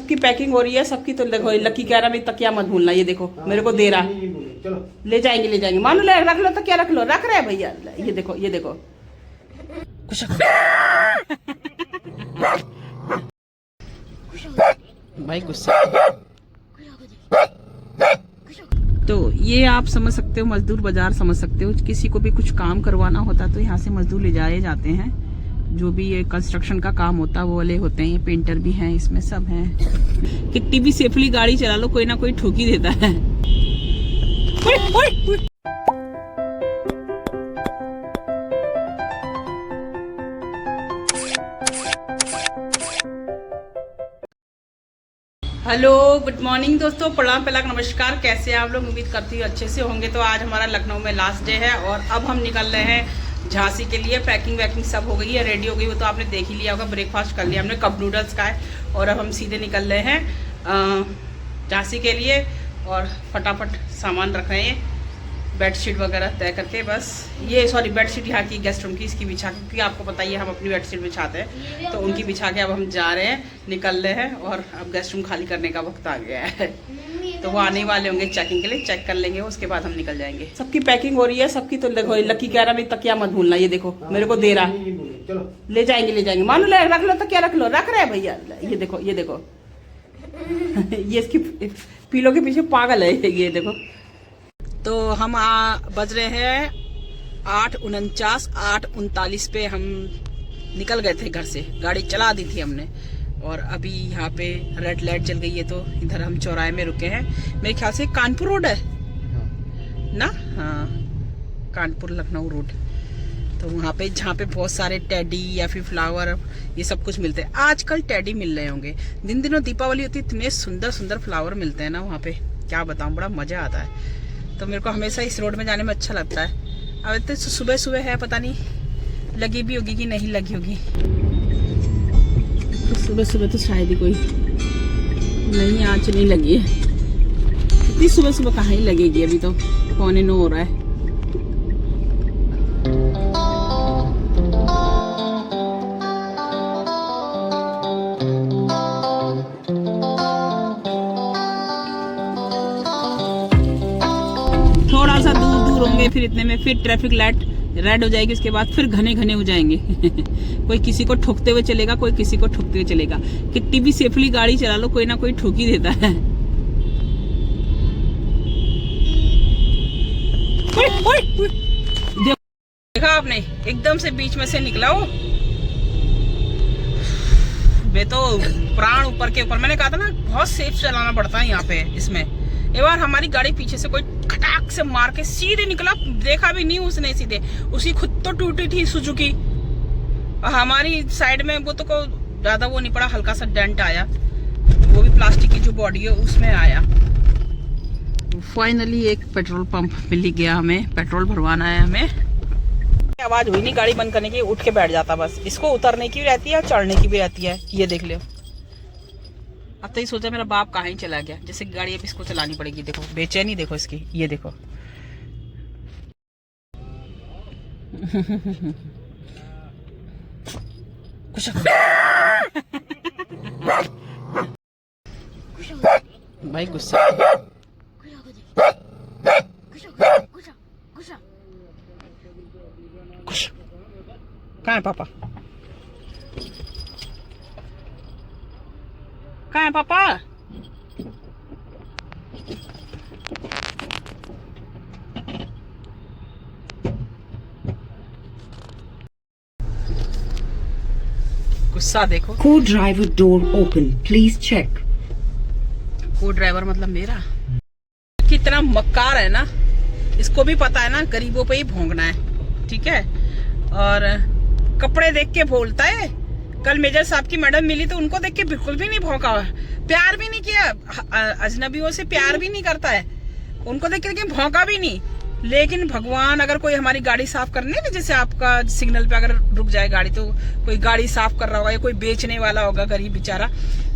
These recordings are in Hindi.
सबकी पैकिंग हो रही है सबकी। तो देखो लकी कह रहा है तकिया मत भूलना, ये देखो मेरे को दे रहा है। ले जाएंगे मानो, ले रख लो तकिया, रख लो, रख रहे हैं भैया। ये देखो ये देखो भाई गुस्सा। तो ये आप समझ सकते हो, मजदूर बाजार समझ सकते हो। किसी को भी कुछ काम करवाना होता तो यहाँ से मजदूर ले जाए जाते हैं। जो भी ये कंस्ट्रक्शन का काम होता है वो वाले होते हैं। ये पेंटर भी हैं इसमें, सब हैं। कितनी भी सेफली गाड़ी चला लो, कोई ना कोई ठोक ही देता है। हेलो गुड मॉर्निंग दोस्तों, प्रणाम, पहला नमस्कार। कैसे हैं आप लोग? उम्मीद करती हूँ अच्छे से होंगे। तो आज हमारा लखनऊ में लास्ट डे है और अब हम निकल रहे हैं झांसी के लिए। पैकिंग वैकिंग सब हो गई है, रेडी हो गई। वो तो आपने देख ही लिया होगा। ब्रेकफास्ट कर लिया हमने, कप नूडल्स का है। और अब हम सीधे निकल रहे हैं झांसी के लिए और फटाफट सामान रख रहे हैं, बेडशीट वगैरह तय करके। बस ये सॉरी बेडशीट यहाँ की गेस्ट रूम की, इसकी बिछा के, क्योंकि आपको पता ही है हम अपनी बेडशीट बिछाते हैं, तो उनकी बिछा के अब हम जा रहे हैं, निकल रहे हैं। और अब गेस्ट रूम खाली करने का वक्त आ गया है। तो वो आने वाले होंगे चेकिंग के लिए, चेक कर लेंगे, उसके बाद हम निकल जाएंगे। सबकी पैकिंग हो रही है सबकी। तो देखो लकी कह रहा है तकिया मत भूलना, ये देखो मेरे को दे रहा है। ले जाएंगे मानो, ले रख लो तकिया, रख लो, रख रहे हैं भैया। ये देखो ये देखो ये इसकी पीलो के पीछे पागल है ये देखो। तो हम बज रहे हैं 8:49, 8:39 पे हम निकल गए थे घर से। गाड़ी चला दी थी हमने और अभी यहाँ पे रेड लाइट जल गई है। तो इधर हम चौराहे में रुके हैं। मेरे ख्याल से कानपुर रोड है ना? हाँ, कानपुर लखनऊ रोड। तो वहाँ पे जहाँ पे बहुत सारे टेडी या फिर फ्लावर ये सब कुछ मिलते हैं। आजकल टेडी मिल रहे होंगे। दिन दिनों दीपावली होती है, इतने सुंदर सुंदर फ्लावर मिलते हैं ना वहाँ पे, क्या बताऊँ, बड़ा मजा आता है। तो मेरे को हमेशा इस रोड में जाने में अच्छा लगता है। अब तो सुबह सुबह है, पता नहीं लगी भी होगी कि नहीं लगी होगी। तो सुबह सुबह तो शायद ही कोई नहीं, आँच नहीं लगी है। इतनी सुबह सुबह कहाँ ही लगेगी, अभी तो 8:45 हो रहा है। थोड़ा सा दूर होंगे, फिर इतने में फिर ट्रैफिक लाइट रेड हो जाएगी, उसके बाद फिर घने घने हो जाएंगे। कोई किसी को ठोकते हुए चलेगा, कोई किसी को ठोकते हुए चलेगा। कितनी भी सेफली गाड़ी चला लो, कोई ना कोई ठोक ही देता है। देखा आपने, एकदम से बीच में से निकला वो। वे तो प्राण ऊपर के ऊपर। मैंने कहा था ना बहुत सेफ चलाना पड़ता है यहाँ पे। इसमें एक बार हमारी गाड़ी पीछे से कोई खटाक से मार के सीधे निकला, देखा भी नहीं उसने, सीधे उसकी खुद तो टूटी थी सुजुकी, हमारी साइड में वो तो को ज्यादा वो नहीं पड़ा, हल्का सा डेंट आया, वो भी प्लास्टिक की जो बॉडी है उसमें आया। फाइनली एक पेट्रोल पंप मिल ही गया हमें, पेट्रोल भरवाना है हमें। आवाज हुई नहीं गाड़ी बंद करने की, उठ के बैठ जाता बस। इसको उतरने की भी रहती है और चढ़ने की भी रहती है, ये देख लो। अब तो ये सोचा मेरा बाप कहाँ ही चला गया, जैसे गाड़ी अब इसको चलानी पड़ेगी। देखो बेचैनी देखो इसकी, ये देखो। भाई गुस्सा। कहाँ है पापा? कहाँ है पापा? गुस्सा देखो। को driver door open please check. को ड्राइवर मतलब मेरा कितना मक्कार है ना, इसको भी पता है ना गरीबों पे ही भोंकना है, ठीक है। और कपड़े देख के बोलता है। कल मेजर साहब की मैडम मिली तो उनको देख के बिल्कुल भी नहीं भौंका, प्यार भी नहीं किया, अजनबियों से प्यार भी नहीं करता है, उनको देख के भौंका भी नहीं। लेकिन भगवान, अगर कोई हमारी गाड़ी साफ करने ना, जैसे आपका सिग्नल पे अगर रुक जाए गाड़ी, तो कोई गाड़ी साफ कर रहा होगा या कोई बेचने वाला होगा गरीब बेचारा,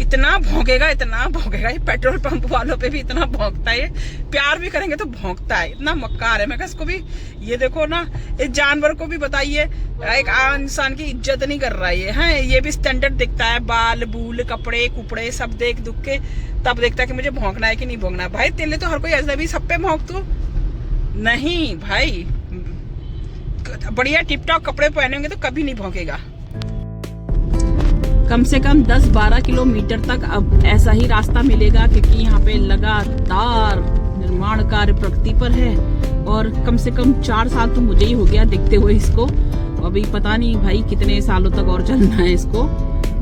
इतना भौंकेगा, इतना भौंकेगा। ये पेट्रोल पंप वालों पे भी इतना भौंकता है, प्यार भी करेंगे तो भौंकता है, इतना मक्कार है। मैं इसको भी, ये देखो ना, इस जानवर को भी बताइए, एक आम इंसान की इज्जत नहीं कर रहा है। ये भी स्टैंडर्ड दिखता है, बाल बूल कपड़े कुपड़े सब देख दुख के तब देखता है कि मुझे भौंकना है कि नहीं भौंकना। भाई तेरे लिए तो हर कोई अजनबी सब पे भौंक तू नहीं भाई, बढ़िया टिप टॉप कपड़े पहने होंगे तो कभी नहीं भौंकेगा। कम से कम 10-12 किलोमीटर तक अब ऐसा ही रास्ता मिलेगा, क्योंकि यहाँ पे लगातार निर्माण कार्य प्रगति पर है। और कम से कम 4 साल तो मुझे ही हो गया देखते हुए इसको, अभी पता नहीं भाई कितने सालों तक और चलना है इसको।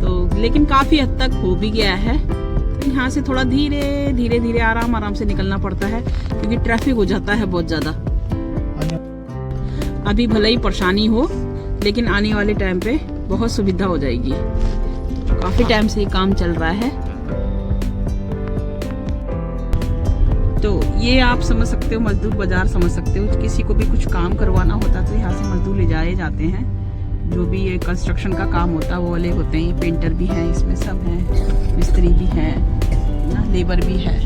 तो लेकिन काफी हद तक हो भी गया है। तो यहाँ से थोड़ा धीरे धीरे आराम से निकलना पड़ता है, क्योंकि ट्रैफिक हो जाता है बहुत ज्यादा। अभी भले ही परेशानी हो, लेकिन आने वाले टाइम पे बहुत सुविधा हो जाएगी। काफी टाइम से ये काम चल रहा है। तो ये आप समझ सकते हो, मजदूर बाजार समझ सकते हो। किसी को भी कुछ काम करवाना होता तो यहाँ से मजदूर ले जाए जाते हैं। जो भी ये कंस्ट्रक्शन का काम होता है वो वाले होते हैं। पेंटर भी हैं इसमें, सब हैं, मिस्त्री भी हैं, लेबर भी है।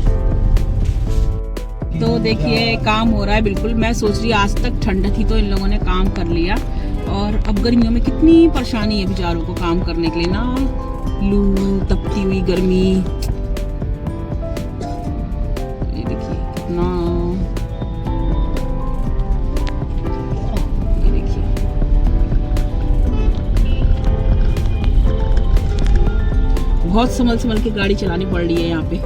तो देखिए काम हो रहा है बिल्कुल। मैं सोच रही आज तक ठंड थी तो इन लोगों ने काम कर लिया, और अब गर्मियों में कितनी परेशानी है बेचारों को काम करने के लिए ना, लू तपती हुई गर्मी। ये देखिए कितना, ये देखिए बहुत संभल के गाड़ी चलानी पड़ रही है यहाँ पे।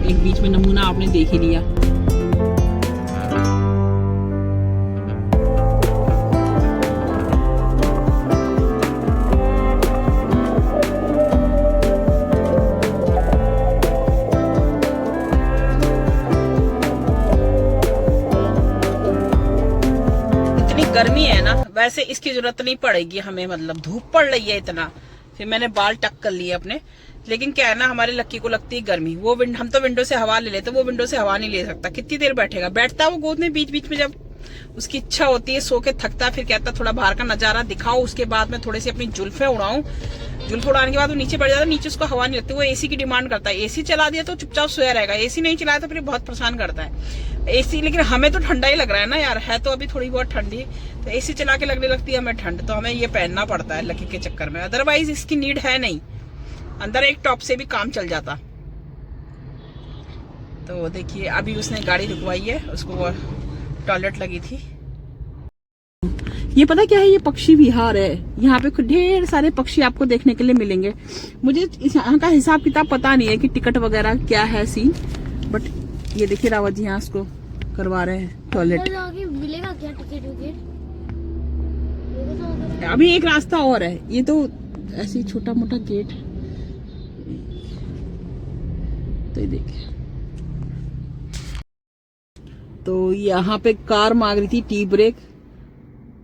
एक बीच में नमूना आपने देख ही लिया। गर्मी है ना, वैसे इसकी जरूरत नहीं पड़ेगी हमें, मतलब धूप पड़ रही है इतना। फिर मैंने बाल टक कर लिए अपने, लेकिन क्या है ना, हमारे लक्की को लगती है गर्मी। वो हम तो विंडो से हवा ले लेते, वो विंडो से हवा नहीं ले सकता। कितनी देर बैठेगा, बैठता वो गोद में बीच बीच में, जब उसकी इच्छा होती है सो के थकता, फिर कहता थोड़ा बाहर का नजारा दिखाओ, उसके बाद में थोड़ी सी अपनी जुल्फे उड़ाऊं। जुल्फ उड़ाने के बाद वो नीचे बैठ जाता, नीचे उसको हवा नहीं लगती, वो एसी की डिमांड करता है। एसी चला दिया तो चुपचाप सोया रहेगा, एसी नहीं चलाया तो फिर बहुत परेशान करता है एसी। लेकिन हमें तो ठंडा ही लग रहा है ना यार, है तो अभी थोड़ी बहुत ठंडी, तो एसी चला के लगने लगती है हमें ठंड, तो हमें ये पहनना पड़ता है लकी के चक्कर में। अदरवाइज इसकी नीड है नहीं, अंदर एक टॉप से भी काम चल जाता। तो देखिए अभी उसने गाड़ी रुकवाई है, उसको टॉयलेट लगी थी। ये पता क्या है, ये पक्षी विहार है। यहाँ पे ढेर सारे पक्षी आपको देखने के लिए मिलेंगे। मुझे यहाँ का हिसाब किताब पता नहीं है कि टिकट वगैरह क्या है सीन, बट ये देखिए रावत जी यहाँ उसको करवा रहे हैं टॉयलेट। मिलेगा क्या टिकट विकेट? अभी एक रास्ता और है, ये तो ऐसे छोटा मोटा गेट। तो ये देखिए, तो यहाँ पे कार मांग रही थी टी ब्रेक,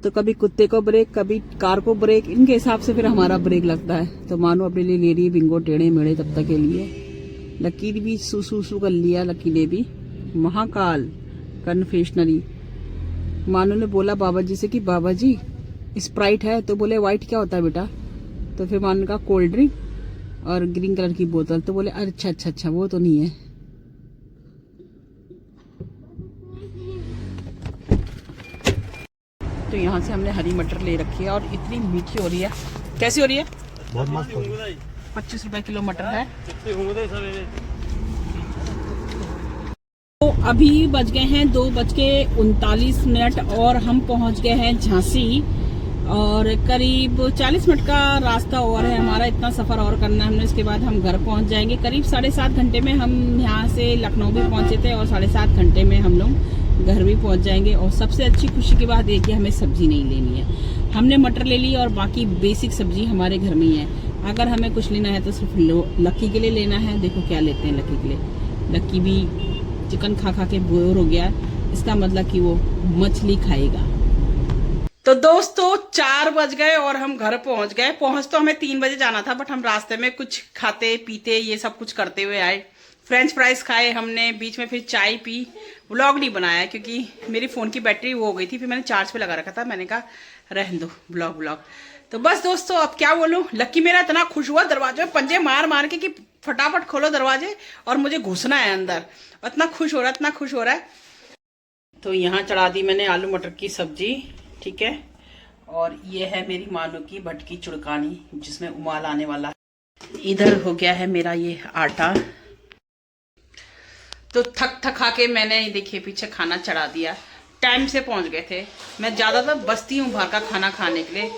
तो कभी कुत्ते को ब्रेक, कभी कार को ब्रेक, इनके हिसाब से फिर हमारा ब्रेक लगता है। तो मानो अपने लिए ले रही है बिंगो टेढ़े मेढ़े तब तक के लिए। लकी भी सू कर लिया, लकी ने भी। महाकाल कन्फेशनरी। मानो ने बोला बाबा जी से कि बाबा जी स्प्राइट है, तो बोले व्हाइट क्या होता है बेटा? तो फिर मानो ने कहा कोल्ड ड्रिंक और ग्रीन कलर की बोतल। तो बोले अच्छा वो तो नहीं है। तो यहाँ से हमने हरी मटर ले रखी है और इतनी मीठी हो रही है। कैसी हो रही है? बहुत मस्त हो रही है। 25 रुपए किलो मटर है। तो अभी बज गए हैं 2:39 और हम पहुंच गए हैं झांसी, और करीब 40 मिनट का रास्ता और है हमारा। इतना सफर और करना है हमने, इसके बाद हम घर पहुंच जाएंगे। करीब 7.5 घंटे में हम यहाँ से लखनऊ भी पहुंचे थे, और 7.5 घंटे में हम लोग घर भी पहुंच जाएंगे। और सबसे अच्छी खुशी की बात है कि हमें सब्जी नहीं लेनी है। हमने मटर ले ली और बाकी बेसिक सब्जी हमारे घर में ही है। अगर हमें कुछ लेना है तो सिर्फ लक्की के लिए लेना है। देखो क्या लेते हैं लक्की के लिए। लक्की भी चिकन खा के बोर हो गया, इसका मतलब कि वो मछली खाएगा। तो दोस्तों 4 बज गए और हम घर पहुंच गए। पहुंच तो हमें 3 बजे जाना था, बट हम रास्ते में कुछ खाते पीते ये सब कुछ करते हुए आए। फ्रेंच फ्राइज खाए हमने, बीच में फिर चाय पी। व्लॉग नहीं बनाया क्योंकि मेरी फ़ोन की बैटरी वो हो गई थी, फिर मैंने चार्ज पे लगा रखा था। मैंने कहा रहने दो व्लॉग। तो बस दोस्तों अब क्या बोलूँ, लक्की मेरा इतना खुश हुआ दरवाजे में पंजे मार मार के कि फटाफट खोलो दरवाजे और मुझे घुसना है अंदर। इतना खुश हो रहा है। तो यहाँ चढ़ा दी मैंने आलू मटर की सब्जी, ठीक है। और ये है मेरी मानो की भटकी चुड़कानी जिसमें उमाल आने वाला है। इधर हो गया है मेरा ये आटा। तो थका के मैंने देखिए पीछे खाना चढ़ा दिया। टाइम से पहुंच गए थे। मैं ज़्यादातर बसती हूँ बाहर का खाना खाने के लिए।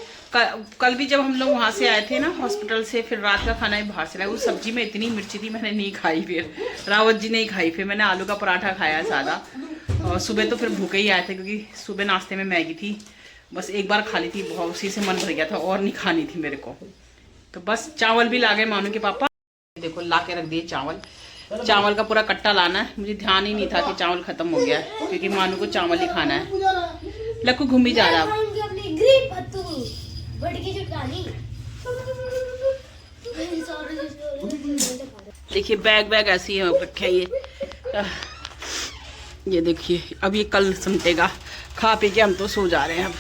कल भी जब हम लोग वहाँ से आए थे ना हॉस्पिटल से, फिर रात का खाना भी बाहर से लाया। उस सब्जी में इतनी मिर्ची थी, मैंने नहीं खाई। फिर रावत जी नहीं खाई। फिर मैंने आलू का पराठा खाया सादा। और सुबह तो फिर भूखे ही आए थे क्योंकि सुबह नाश्ते में मैगी थी, बस एक बार खा ली थी, बहुत उसी से मन भर गया था और नहीं खानी थी मेरे को। तो बस चावल भी ला गए मानू के पापा, देखो ला के रख दिए चावल का पूरा कट्टा लाना है। मुझे ध्यान ही नहीं था कि चावल खत्म हो गया है क्योंकि मानू को चावल ही खाना है। लक्कू घूम ही जा रहा है। देखिए बैग ऐसे ही रखे ये देखिए। अब ये कल समटेगा। खा पी के हम तो सो जा रहे हैं अब।